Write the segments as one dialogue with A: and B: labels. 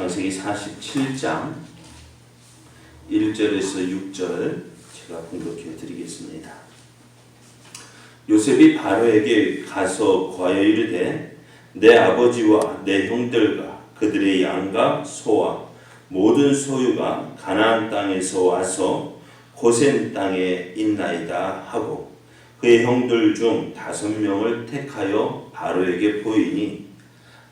A: 창세기 47장 1절에서 6절 제가 공독해 드리겠습니다. 요셉이 바로에게 가서 거하여 이르되 내 아버지와 내 형들과 그들의 양과 소와 모든 소유가 가나안 땅에서 와서 고센 땅에 있나이다 하고 그의 형들 중 5명을 택하여 바로에게 보이니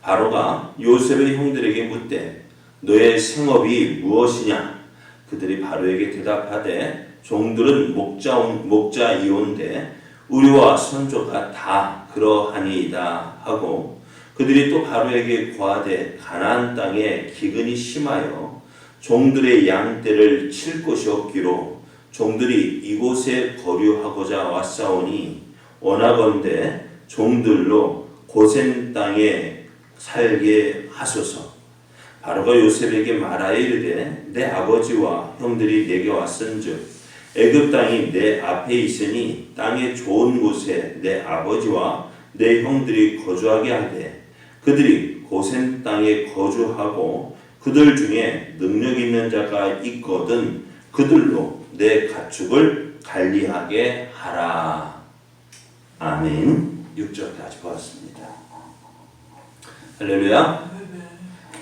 A: 바로가 요셉의 형들에게 묻되 너의 생업이 무엇이냐? 그들이 바로에게 대답하되 종들은 목자이온데 우리와 선조가 다 그러하니이다 하고 그들이 또 바로에게 고하되 가나안 땅에 기근이 심하여 종들의 양떼를 칠 곳이 없기로 종들이 이곳에 거류하고자 왔사오니 원하건대 종들로 고센 땅에 살게 하소서. 바로가 요셉에게 말하여 이르되 내 아버지와 형들이 내게 왔은즉 애굽 땅이 내 앞에 있으니 땅의 좋은 곳에 내 아버지와 내 형들이 거주하게 하되 그들이 고센 땅에 거주하고 그들 중에 능력 있는 자가 있거든 그들로 내 가축을 관리하게 하라. 아멘. 6절까지 보았습니다. 할렐루야.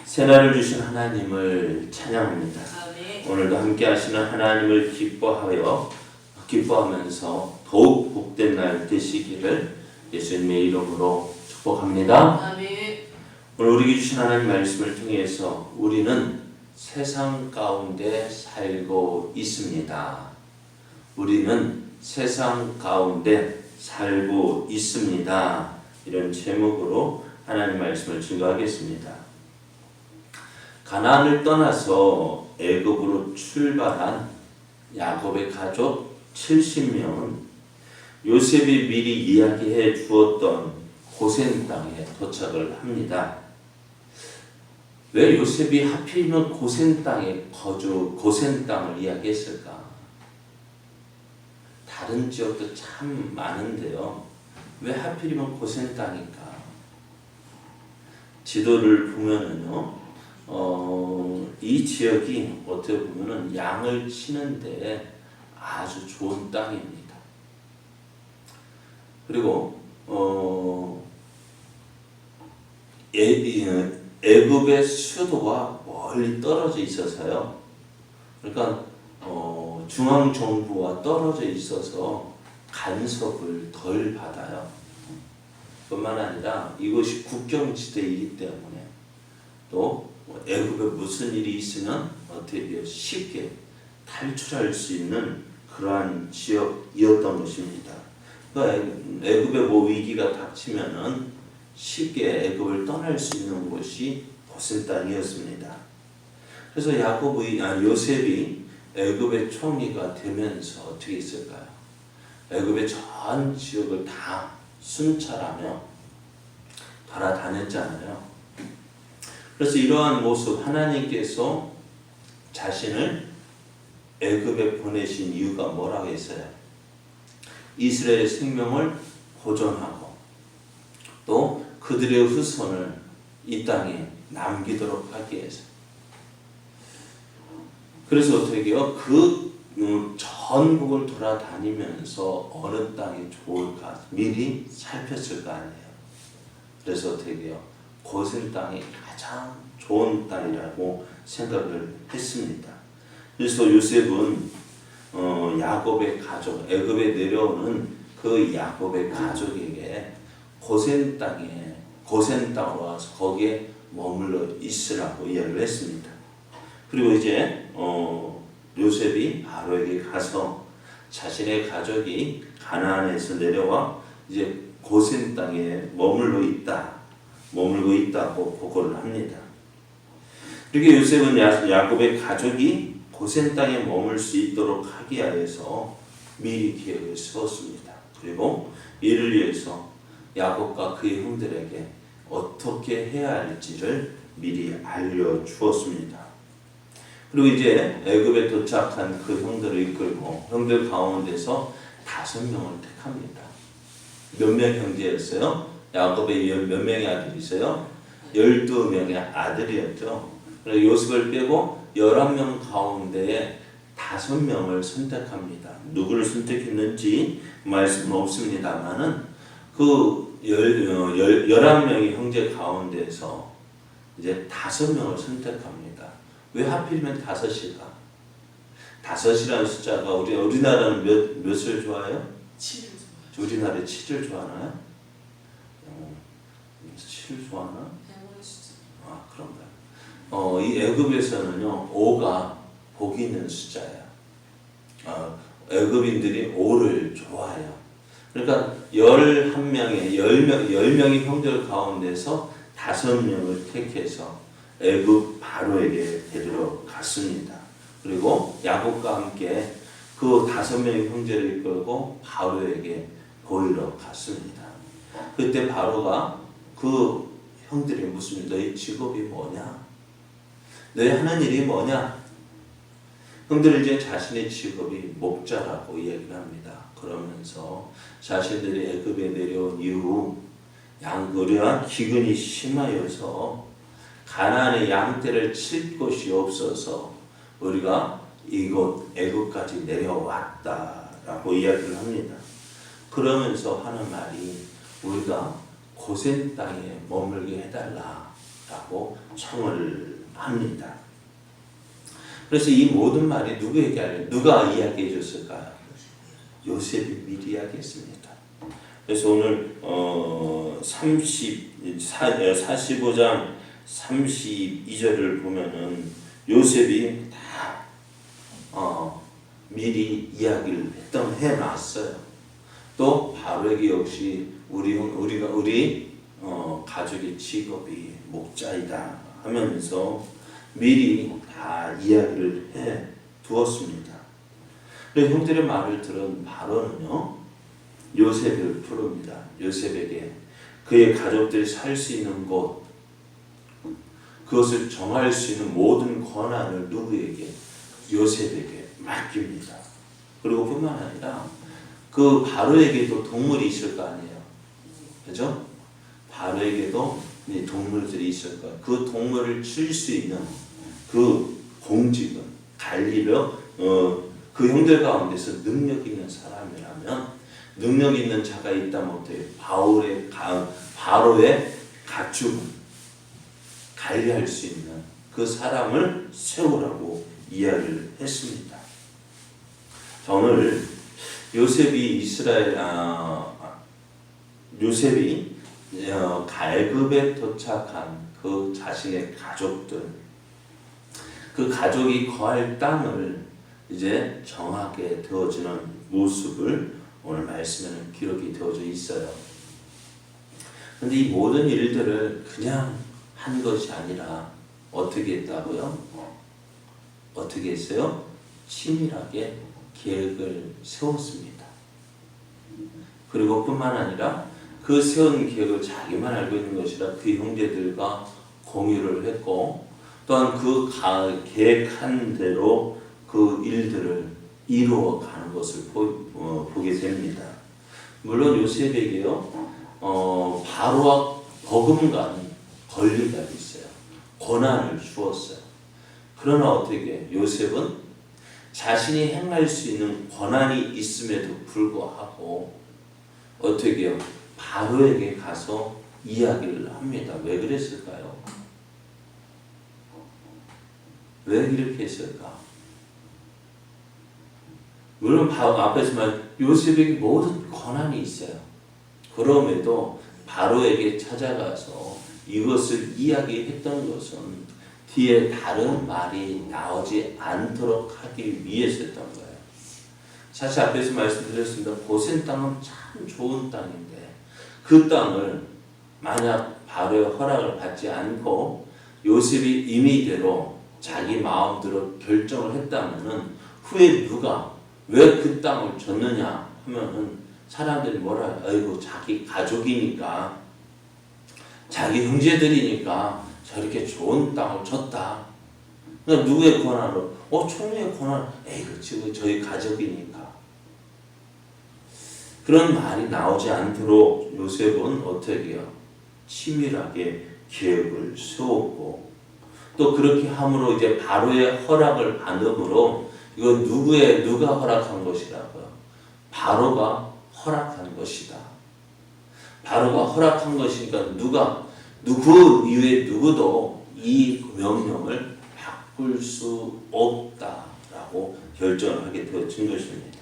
A: 새날을 주신 하나님을 찬양합니다. 오늘도 함께 하시는 하나님을 기뻐하면서 더욱 복된 날 되시기를 예수님의 이름으로 축복합니다. 오늘 우리에게 주신 하나님 말씀을 통해서 우리는 세상 가운데 살고 있습니다. 우리는 세상 가운데 살고 있습니다. 이런 제목으로 하나님 말씀을 증거하겠습니다. 가나안을 떠나서 애굽으로 출발한 야곱의 가족 70명은 요셉이 미리 이야기해 주었던 고센 땅에 도착을 합니다. 왜 요셉이 하필이면 고센 땅을 이야기했을까? 다른 지역도 참 많은데요. 왜 하필이면 고센 땅일까? 지도를 보면은요, 이 지역이 어떻게 보면은 양을 치는데 아주 좋은 땅입니다. 그리고 애굽의 수도와 멀리 떨어져 있어서요. 그러니까 중앙 정부와 떨어져 있어서 간섭을 덜 받아요. 뿐만 아니라 이것이 국경지대이기 때문에 또 애굽에 무슨 일이 있으면 어떻게 쉽게 탈출할 수 있는 그러한 지역이었던 것입니다. 그러니까 애굽에 위기가 닥치면은 쉽게 애굽을 떠날 수 있는 곳이 고센 땅이었습니다. 그래서 요셉이 애굽의 총리가 되면서 어떻게 했을까요? 애굽의 전 지역을 다 순찰하며 돌아다녔잖아요. 그래서 이러한 모습, 하나님께서 자신을 애굽에 보내신 이유가 뭐라고 했어요? 이스라엘의 생명을 보존하고 또 그들의 후손을 이 땅에 남기도록 하기 위해서. 그래서 어떻게 해요? 전국을 돌아다니면서 어느 땅이 좋을까 미리 살폈을 거 아니에요. 그래서 어떻게 해요? 고센 땅이 가장 좋은 땅이라고 생각을 했습니다. 그래서 요셉은 야곱의 가족, 애굽에 내려오는 그 야곱의 가족에게 고센 땅으로 와서 거기에 머물러 있으라고 이야기를 했습니다. 그리고 이제 요셉이 바로에게 가서 자신의 가족이 가나안에서 내려와 이제 고센 땅에 머물고 있다고 보고를 합니다. 그렇게 요셉은 야곱의 가족이 고센 땅에 머물 수 있도록 하기 위해서 미리 계획을 세웠습니다. 그리고 이를 위해서 야곱과 그의 형들에게 어떻게 해야 할지를 미리 알려주었습니다. 그리고 이제 애굽에 도착한 그 형들을 이끌고 형들 가운데서 5명을 택합니다. 몇 명 형제였어요? 야곱의 몇 명의 아들이 있어요? 12명의 아들이었죠. 그래서 요셉을 빼고 11명 가운데에 5명을 선택합니다. 누구를 선택했는지 말씀은 없습니다만은 그 11명의 형제 가운데서 이제 5명을 선택합니다. 왜 하필이면 5이가? 5이라는 숫자가 우리나라는 몇을 좋아해요?
B: 7을 좋아해요.
A: 우리나라에 7을 좋아하나요? 7을 좋아하나?
B: 대원의 숫자.
A: 아, 그런가요? 이 애굽에서는요, 5가 복이 있는 숫자야. 애굽인들이 5를 좋아해요. 그러니까 11명의 10명의 형제들 가운데서 5명을 택해서 애굽 바로에게 데리러 갔습니다. 그리고 야곱과 함께 그 5명의 형제를 이끌고 바로에게 보이러 갔습니다. 그때 바로가 그 형들이 묻습니다. 너희 직업이 뭐냐? 너희 하는 일이 뭐냐? 형들은 이제 자신의 직업이 목자라고 이야기를 합니다. 그러면서 자신들이 애굽에 내려온 이후 양거리와 기근이 심하여서 가나안의 양떼를 칠 곳이 없어서 우리가 이곳 애굽까지 내려왔다라고 이야기를 합니다. 그러면서 하는 말이 우리가 고센 땅에 머물게 해달라라고 청을 합니다. 그래서 이 모든 말이 누가 이야기해 줬을까요? 요셉이 미리 이야기했습니다. 그래서 오늘 45장 32절을 보면은 요셉이 다 미리 이야기를 해놨어요. 또 바로에게 역시 우리 가족의 직업이 목자이다 하면서 미리 다 이야기를 해 두었습니다. 그래서 형들의 말을 들은 바로는요, 요셉을 부릅니다. 요셉에게 그의 가족들이 살 수 있는 곳, 그것을 정할 수 있는 모든 권한을 누구에게? 요셉에게 맡깁니다. 그리고 뿐만 아니라 그 바로에게도 동물이 있을 거 아니에요. 그죠? 바로에게도 동물들이 있을 거예요. 그 동물을 칠 수 있는 그 공직은 관리를 그 형들 가운데서 능력 있는 사람이라면 능력 있는 자가 있다면 어때요? 바로의 가축을 관리할 수 있는 그 사람을 세우라고 이야기를 했습니다. 자, 오늘 요셉이 갈급에 도착한 그 자신의 가족들, 그 가족이 거할 땅을 이제 정하게 되어지는 모습을 오늘 말씀에는 기록이 되어져 있어요. 그런데 이 모든 일들을 그냥 한 것이 아니라 어떻게 했다고요? 어떻게 했어요? 치밀하게 계획을 세웠습니다. 그리고 뿐만 아니라 그 세운 계획을 자기만 알고 있는 것이라 그 형제들과 공유를 했고, 또한 그 계획한 대로 그 일들을 이루어가는 것을 보게 됩니다. 물론 요셉에게요, 바로와 버금가는 권리가 있어요. 권한을 주었어요. 그러나 어떻게 요셉은 자신이 행할 수 있는 권한이 있음에도 불구하고 어떻게 해요? 바로에게 가서 이야기를 합니다. 왜 그랬을까요? 왜 이렇게 했을까? 물론 앞에서 말 요셉에게 모든 권한이 있어요. 그럼에도 바로에게 찾아가서 이것을 이야기했던 것은 뒤에 다른 말이 나오지 않도록 하기 위해서였던 거예요. 사실 앞에서 말씀드렸습니다. 고센 땅은 참 좋은 땅인데 그 땅을 만약 바로의 허락을 받지 않고 요셉이 임의대로 자기 마음대로 결정을 했다면은 후에 누가 왜 그 땅을 줬느냐 하면은 사람들이 뭐라, 아이고 자기 가족이니까 자기 형제들이니까 저렇게 좋은 땅을 줬다. 그러니까 누구의 권한으로? 총리의 권한. 에이그 지금 저희 가족이니까. 그런 말이 나오지 않도록 요셉은 어떻게 해요? 치밀하게 계획을 세웠고, 또 그렇게 함으로 이제 바로의 허락을 받음으로 이거 누가 허락한 것이라고요? 바로가 허락한 것이다. 바로가 허락한 것이니까 그 이후에 누구도 이 명령을 바꿀 수 없다라고 결정을 하게 되어진 것입니다.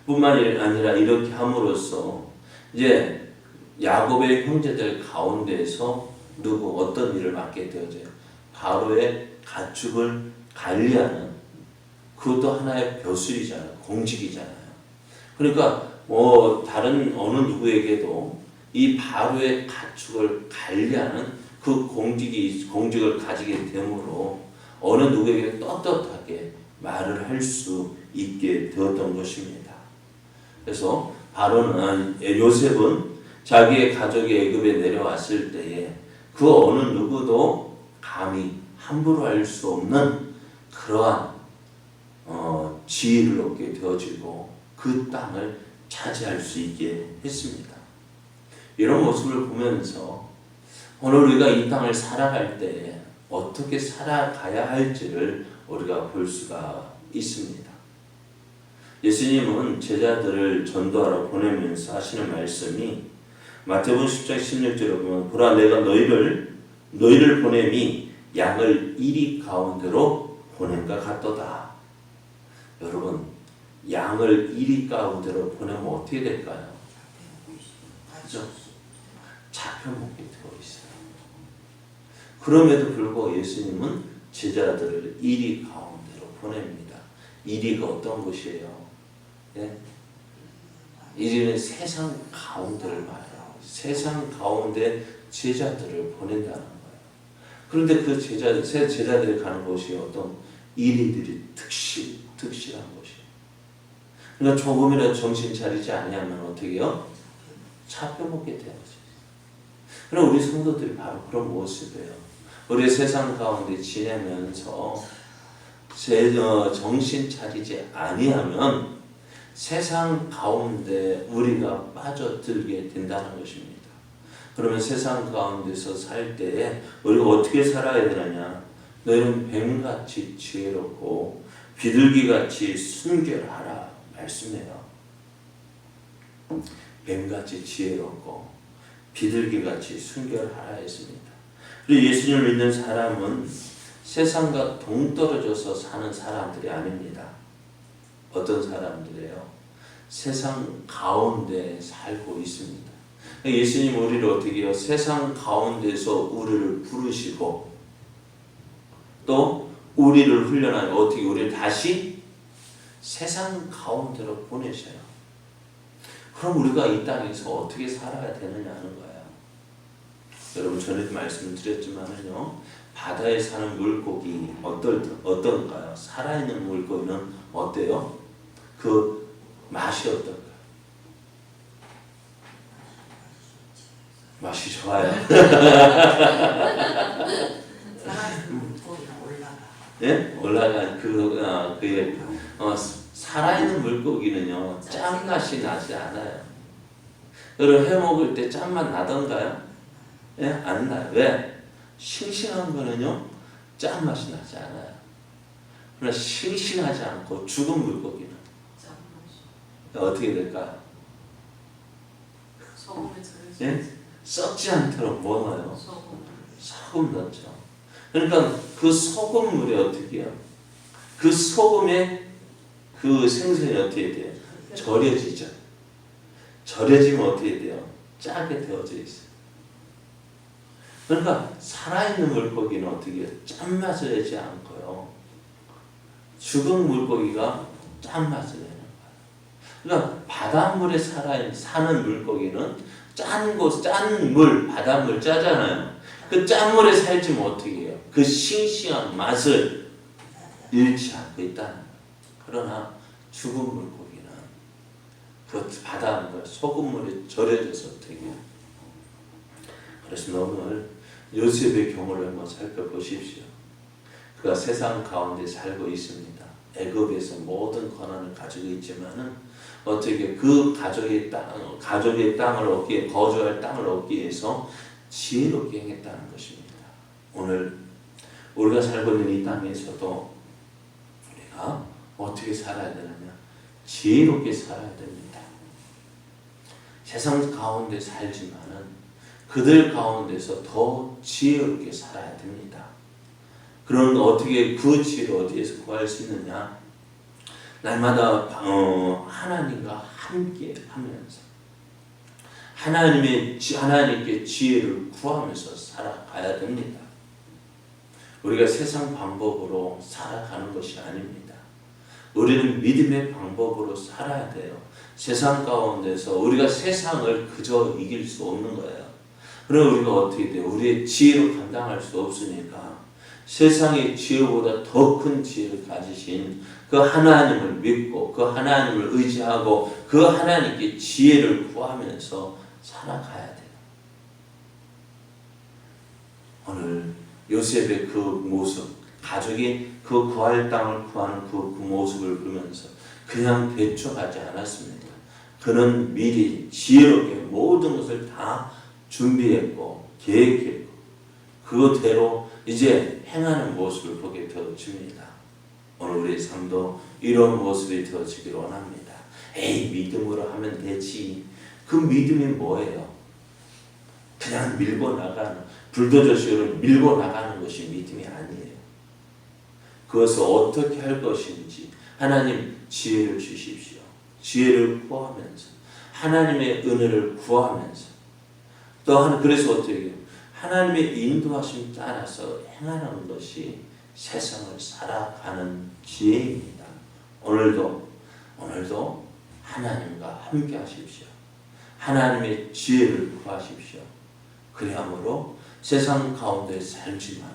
A: 뿐만이 아니라 이렇게 함으로써 이제 야곱의 형제들 가운데서 어떤 일을 맡게 되어져요? 바로의 가축을 관리하는, 그것도 하나의 벼슬이잖아요. 공직이잖아요. 그러니까 다른 어느 누구에게도 이 바로의 가축을 관리하는 그 공직을 가지게 되므로 어느 누구에게 떳떳하게 말을 할 수 있게 되었던 것입니다. 그래서 요셉은 자기의 가족이 애굽에 내려왔을 때에 그 어느 누구도 감히 함부로 할 수 없는 그러한 지위를 얻게 되어지고 그 땅을 차지할 수 있게 했습니다. 이런 모습을 보면서 오늘 우리가 이 땅을 살아갈 때 어떻게 살아가야 할지를 우리가 볼 수가 있습니다. 예수님은 제자들을 전도하러 보내면서 하시는 말씀이 마태복음 10장 16절에 보면 보라 내가 너희를 보냄이 양을 이리 가운데로 보냄과 같도다. 여러분, 양을 이리 가운데로 보내면 어떻게 될까요? 그죠? 잡혀먹게 되어 있어요. 그럼에도 불구하고 예수님은 제자들을 이리 가운데로 보냅니다. 이리가 어떤 곳이에요? 네? 이리는 세상 가운데를 말해요. 세상 가운데 제자들을 보낸다는 거예요. 그런데 그 제자들이 가는 곳이 어떤 이리들이 특실한 곳이에요. 그러니까 조금이라도 정신 차리지 않으면 어떻게 해요? 잡혀먹게 되는 거죠. 그럼 우리 성도들이 바로 그런 모습이에요. 우리 세상 가운데 지내면서 정신 차리지 아니하면 세상 가운데 우리가 빠져들게 된다는 것입니다. 그러면 세상 가운데서 살 때에 우리가 어떻게 살아야 되느냐? 너희는 뱀같이 지혜롭고 비둘기같이 순결하라 말씀해요. 뱀같이 지혜롭고 비둘기같이 순결하라 했습니다. 그리고 예수님을 믿는 사람은 세상과 동떨어져서 사는 사람들이 아닙니다. 어떤 사람들이에요? 세상 가운데 살고 있습니다. 예수님 우리를 어떻게 해요? 세상 가운데서 우리를 부르시고 또 우리를 훈련하고 어떻게 우리를 다시 세상 가운데로 보내셔요. 그럼 우리가 이 땅에서 어떻게 살아야 되느냐 하는 거예요. 여러분 전에도 말씀을 드렸지만은요, 바다에 사는 물고기 어떤가요? 살아있는 물고기는 어때요? 그 맛이 어떨까요? 맛이 좋아요. 예? 올라가 살아있는 물고기는요 짠맛이 나지 않아요. 여러분 해 먹을 때 짠맛 나던가요? 예? 안 나요. 왜? 싱싱한 거는요 짠맛이 나지 않아요. 그러나 싱싱하지 않고 죽은 물고기는 어떻게 될까요? 예? 썩지 않도록 뭐 넣어요? 소금 넣죠. 그러니까 그 소금물이 어떻게 해요? 그 소금에 그 생선이 어떻게 돼요? 절여지죠. 절여지면 어떻게 돼요? 짜게 되어져 있어요. 그러니까 살아있는 물고기는 어떻게 해요? 짠맛을 내지 않고요. 죽은 물고기가 짠맛을 내는 거예요. 그러니까 바닷물에 사는 물고기는 짠 물, 바닷물 짜잖아요. 그 짠물에 살지면 어떻게 해요? 그 싱싱한 맛을 잃지 않고 있다는 거예요. 그러나 죽은 물고기는 그 바닷물, 소금물에 절여져서 어떻게 해요? 그래서 오늘 요셉의 경우를 한번 살펴보십시오. 그가 세상 가운데 살고 있습니다. 애굽에서 모든 권한을 가지고 있지만은 어떻게 그 가족의 땅을 얻기에 거주할 땅을 얻기 위해서 지혜롭게 행했다는 것입니다. 오늘 우리가 살고 있는 이 땅에서도 우리가 어떻게 살아야 되느냐? 지혜롭게 살아야 됩니다. 세상 가운데 살지만은 그들 가운데서 더 지혜롭게 살아야 됩니다. 그럼 어떻게 그 지혜를 어디에서 구할 수 있느냐? 날마다 하나님과 함께 하면서 하나님께 지혜를 구하면서 살아가야 됩니다. 우리가 세상 방법으로 살아가는 것이 아닙니다. 우리는 믿음의 방법으로 살아야 돼요. 세상 가운데서 우리가 세상을 그저 이길 수 없는 거예요. 그럼 우리가 어떻게 돼요? 우리의 지혜로 감당할 수 없으니까 세상의 지혜보다 더 큰 지혜를 가지신 그 하나님을 믿고 그 하나님을 의지하고 그 하나님께 지혜를 구하면서 살아가야 돼요. 오늘 요셉의 그 모습, 가족이 그 구할 땅을 구하는 그 모습을 보면서 그냥 대충하지 않았습니다. 그는 미리 지혜롭게 모든 것을 다 준비했고 계획했고 그대로 이제 행하는 모습을 보게 되어집니다. 오늘 우리의 삶도 이런 모습이 되어지기를 원합니다. 에이, 믿음으로 하면 되지. 그 믿음이 뭐예요? 그냥 밀고 나가는, 불도저식으로 밀고 나가는 것이 믿음이 아니에요. 그것을 어떻게 할 것인지 하나님 지혜를 주십시오. 지혜를 구하면서 하나님의 은혜를 구하면서 또 그래서 어떻게 해요? 하나님의 인도하심 따라서 행하는 것이 세상을 살아가는 지혜입니다. 오늘도 하나님과 함께 하십시오. 하나님의 지혜를 구하십시오. 그리함으로 세상 가운데 살지만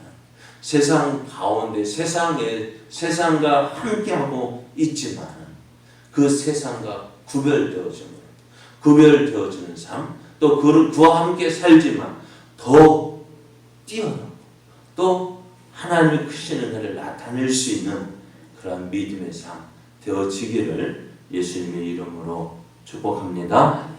A: 세상 가운데 세상과 함께하고 있지만 그 세상과 구별되어지는 삶, 또 그와 함께 살지만 더 뛰어나고 또 하나님의 크신 은혜를 나타낼 수 있는 그런 믿음의 삶 되어지기를 예수님의 이름으로 축복합니다.